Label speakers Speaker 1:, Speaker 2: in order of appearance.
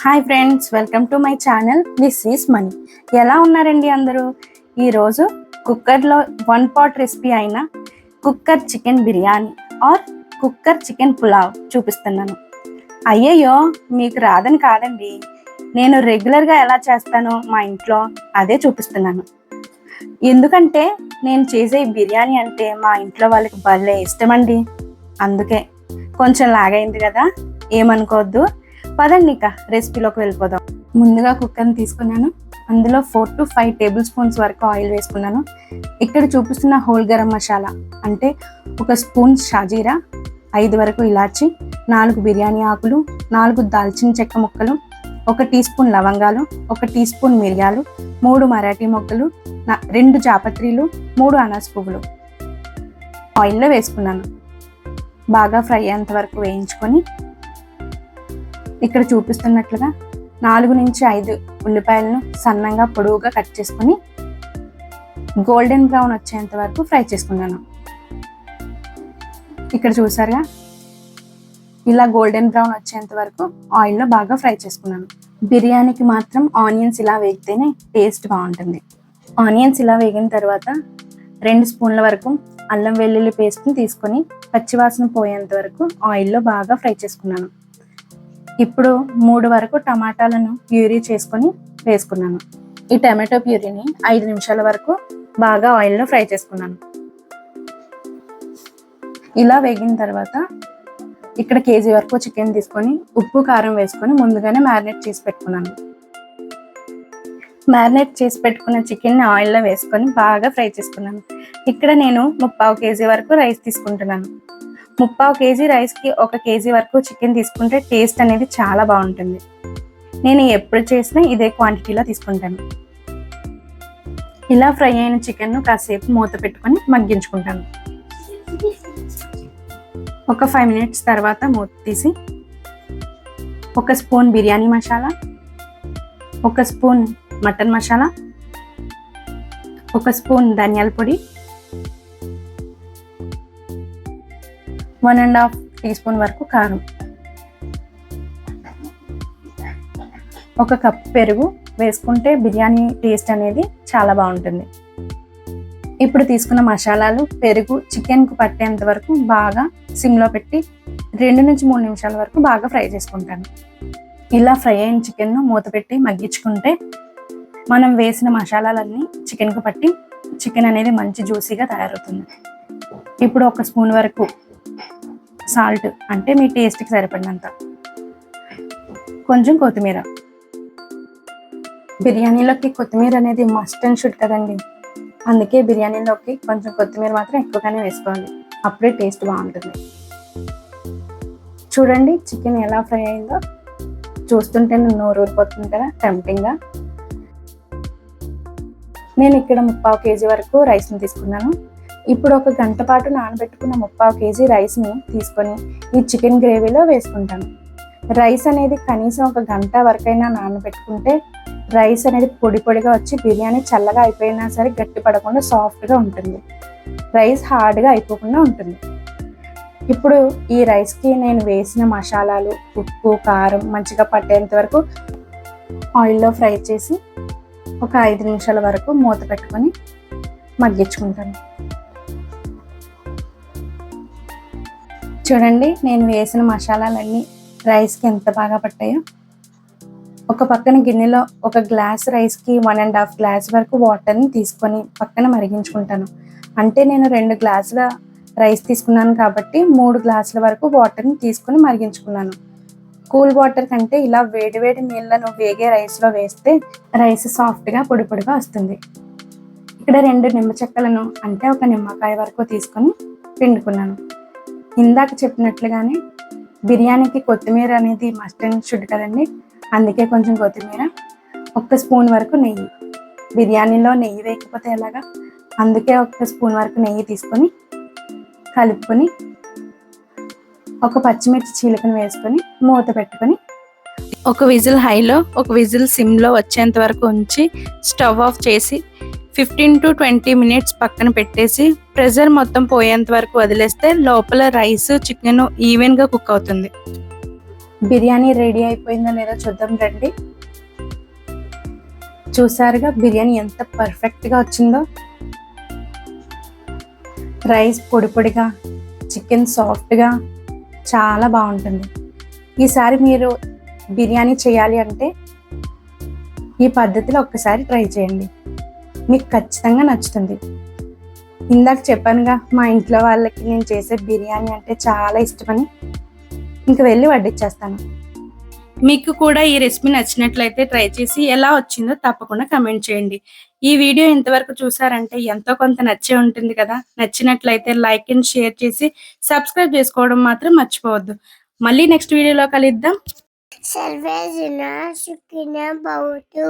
Speaker 1: Hi friends, welcome to my channel. This is Mani. ఎలా ఉన్నారండి అందరూ? ఈరోజు కుక్కర్లో 1 పాట్ రెసిపీ అయిన cooker chicken biryani or cooker chicken pulao చూపిస్తున్నాను. అయ్యయ్యో, మీకు రాదని కాదండి, నేను రెగ్యులర్గా ఎలా చేస్తానో మా ఇంట్లో అదే చూపిస్తున్నాను. ఎందుకంటే నేను చేసే బిర్యానీ అంటే మా ఇంట్లో వాళ్ళకి భలే ఇష్టమండి. అందుకే కొంచెం లాగైంది కదా, ఏమనుకోవద్దు. పదండి ఇక రెసిపీలోకి వెళ్ళిపోదాం. ముందుగా కుక్కర్ని తీసుకున్నాను. అందులో 4 to 5 టేబుల్ స్పూన్స్ వరకు ఆయిల్ వేసుకున్నాను. ఇక్కడ చూపిస్తున్న హోల్ గరం మసాలా అంటే 1 స్పూన్ షాజీరా, 5 వరకు ఇలాచి, 4 బిర్యానీ ఆకులు, 4 దాల్చిన చెక్క ముక్కలు, 1 టీ స్పూన్ లవంగాలు, 1 టీ స్పూన్ మిరియాలు, 3 మరాఠీ మొగ్గలు, 2 జాపత్రీలు, 3 అనాస పువ్వులు ఆయిల్లో వేసుకున్నాను. బాగా ఫ్రై అయ్యేంత వరకు వేయించుకొని ఇక్కడ చూపిస్తున్నట్లుగా 4 నుంచి 5 ఉల్లిపాయలను సన్నంగా పొడవుగా కట్ చేసుకొని గోల్డెన్ బ్రౌన్ వచ్చేంత వరకు ఫ్రై చేసుకున్నాను. ఇక్కడ చూసారుగా, ఇలా గోల్డెన్ బ్రౌన్ వచ్చేంత వరకు ఆయిల్లో బాగా ఫ్రై చేసుకున్నాను. బిర్యానీకి మాత్రం ఆనియన్స్ ఇలా వేగితేనే టేస్ట్ బాగుంటుంది. ఆనియన్స్ ఇలా వేగిన తర్వాత 2 స్పూన్ల వరకు అల్లం వెల్లుల్లి పేస్ట్ని తీసుకొని పచ్చివాసన పోయేంత వరకు ఆయిల్లో బాగా ఫ్రై చేసుకున్నాను. ఇప్పుడు 3 వరకు టమాటాలను ప్యూరీ చేసుకొని వేసుకున్నాను. ఈ టమాటో ప్యూరీని 5 నిమిషాల వరకు బాగా ఆయిల్లో ఫ్రై చేసుకున్నాను. ఇలా వేగిన తర్వాత ఇక్కడ కేజీ వరకు చికెన్ తీసుకొని ఉప్పు కారం వేసుకొని ముందుగానే మ్యారినేట్ చేసి పెట్టుకున్నాను. మ్యారినేట్ చేసి పెట్టుకున్న చికెన్ని ఆయిల్లో వేసుకొని బాగా ఫ్రై చేసుకున్నాను. ఇక్కడ నేను 3/4 కేజీ వరకు రైస్ తీసుకుంటున్నాను. 3/4 కేజీ రైస్కి 1 కేజీ వరకు చికెన్ తీసుకుంటే టేస్ట్ అనేది చాలా బాగుంటుంది. నేను ఎప్పుడు చేసినా ఇదే క్వాంటిటీలో తీసుకుంటాను. ఇలా ఫ్రై అయిన చికెన్ను కాసేపు మూత పెట్టుకొని మగ్గించుకుంటాను. ఒక 5 మినిట్స్ తర్వాత మూత తీసి 1 spoon biryani masala, 1 spoon mutton masala, 1 spoon ధనియాల పొడి, 1.5 టీ స్పూన్ వరకు కారం, 1 కప్ పెరుగు వేసుకుంటే బిర్యానీ టేస్ట్ అనేది చాలా బాగుంటుంది. ఇప్పుడు తీసుకున్న మసాలాలు, పెరుగు చికెన్కు పట్టేంత వరకు బాగా సిమ్లో పెట్టి 2 నుంచి 3 నిమిషాల వరకు బాగా ఫ్రై చేసుకుంటాను. ఇలా ఫ్రై అయిన చికెన్ను మూత పెట్టి మగ్గించుకుంటే మనం వేసిన మసాలాలన్నీ చికెన్కు పట్టి చికెన్ అనేది మంచి జ్యూసీగా తయారవుతుంది. ఇప్పుడు 1 స్పూన్ వరకు సాల్ట్ అంటే మీ టేస్ట్కి సరిపడినంత, కొంచెం కొత్తిమీర. బిర్యానీలోకి కొత్తిమీర అనేది మస్ట్ అండ్ షుడ్ కదండి, అందుకే బిర్యానీలోకి కొంచెం కొత్తిమీర మాత్రం ఎక్కువగానే వేసుకోవాలి, అప్పుడే టేస్ట్ బాగుంటుంది. చూడండి చికెన్ ఎలా ఫ్రై అయిందో, చూస్తుంటే నోరు ఊరిపోతుంది కదా టెంప్టింగ్గా. నేను ఇక్కడ 3/4 కేజీ వరకు రైస్ని తీసుకున్నాను. ఇప్పుడు 1 గంట పాటు నానబెట్టుకున్న 3/4 కేజీ రైస్ని తీసుకొని ఈ చికెన్ గ్రేవీలో వేసుకుంటాను. రైస్ అనేది కనీసం 1 గంట వరకైనా నానబెట్టుకుంటే రైస్ అనేది పొడి పొడిగా వచ్చి బిర్యానీ చల్లగా అయిపోయినా సరే గట్టి పడకుండా సాఫ్ట్గా ఉంటుంది, రైస్ హార్డ్గా అయిపోకుండా ఉంటుంది. ఇప్పుడు ఈ రైస్కి నేను వేసిన మసాలాలు, ఉప్పు, కారం మంచిగా పట్టేంత వరకు ఆయిల్లో ఫ్రై చేసి 1 5 నిమిషాల వరకు మూత పెట్టుకొని మగ్గించుకుంటాను. చూడండి నేను వేసిన మసాలాలన్నీ రైస్కి ఎంత బాగా పట్టాయో. ఒక పక్కన గిన్నెలో 1 గ్లాస్ రైస్కి 1.5 గ్లాస్ వరకు వాటర్ని తీసుకొని పక్కన మరిగించుకుంటాను. అంటే నేను 2 గ్లాసుల రైస్ తీసుకున్నాను కాబట్టి 3 గ్లాసుల వరకు వాటర్ని తీసుకొని మరిగించుకున్నాను. కూల్ వాటర్ కంటే ఇలా వేడివేడి నీళ్ళను వేగే రైస్లో వేస్తే రైస్ సాఫ్ట్గా పొడి పొడిగా వస్తుంది. ఇక్కడ 2 నిమ్మ చెక్కలను అంటే 1 నిమ్మకాయ వరకు తీసుకొని పిండుకున్నాను. ఇందాక చెప్పినట్లుగానే బిర్యానీకి కొత్తిమీర అనేది మస్ట్ అండ్ షుడ్ కదండి, అందుకే కొంచెం కొత్తిమీర, 1 స్పూన్ వరకు నెయ్యి. బిర్యానీలో నెయ్యి వేయకపోతే ఎలాగా, అందుకే 1 స్పూన్ వరకు నెయ్యి తీసుకొని కలుపుకొని 1 పచ్చిమిర్చి చీలికను వేసుకొని మూత పెట్టుకొని 1 విజిల్ హైలో 1 విజిల్ సిమ్లో వచ్చేంత వరకు ఉంచి స్టవ్ ఆఫ్ చేసి 15 to 20 మినిట్స్ పక్కన పెట్టేసి ప్రెషర్ మొత్తం పోయేంత వరకు వదిలేస్తే లోపల రైస్ చికెన్ ఈవెన్గా కుక్ అవుతుంది. బిర్యానీ రెడీ అయిపోయిందో లేదో చూద్దాం రండి. చూసారుగా బిర్యానీ ఎంత పర్ఫెక్ట్గా వచ్చిందో. రైస్ పొడి పొడిగా, చికెన్ సాఫ్ట్గా, చాలా బాగుంటుంది. ఈసారి మీరు బిర్యానీ చేయాలి అంటే ఈ పద్ధతిలో ఒక్కసారి ట్రై చేయండి, మీకు ఖచ్చితంగా నచ్చుతుంది. ఇందాక చెప్పానుగా మా ఇంట్లో వాళ్ళకి నేను చేసే బిర్యానీ అంటే చాలా ఇష్టమని. ఇంక వెళ్ళి వడ్డిచ్చేస్తాను. మీకు కూడా ఈ రెసిపీ నచ్చినట్లయితే ట్రై చేసి ఎలా వచ్చిందో తప్పకుండా కమెంట్ చేయండి. ఈ వీడియో ఇంతవరకు చూసారంటే ఎంతో కొంత నచ్చే ఉంటుంది కదా. నచ్చినట్లయితే లైక్ అండ్ షేర్ చేసి సబ్స్క్రైబ్ చేసుకోవడం మాత్రం మర్చిపోవద్దు. మళ్ళీ నెక్స్ట్ వీడియోలో కలుద్దాం.
Speaker 2: సర్వే జన సుఖినో భవంతు.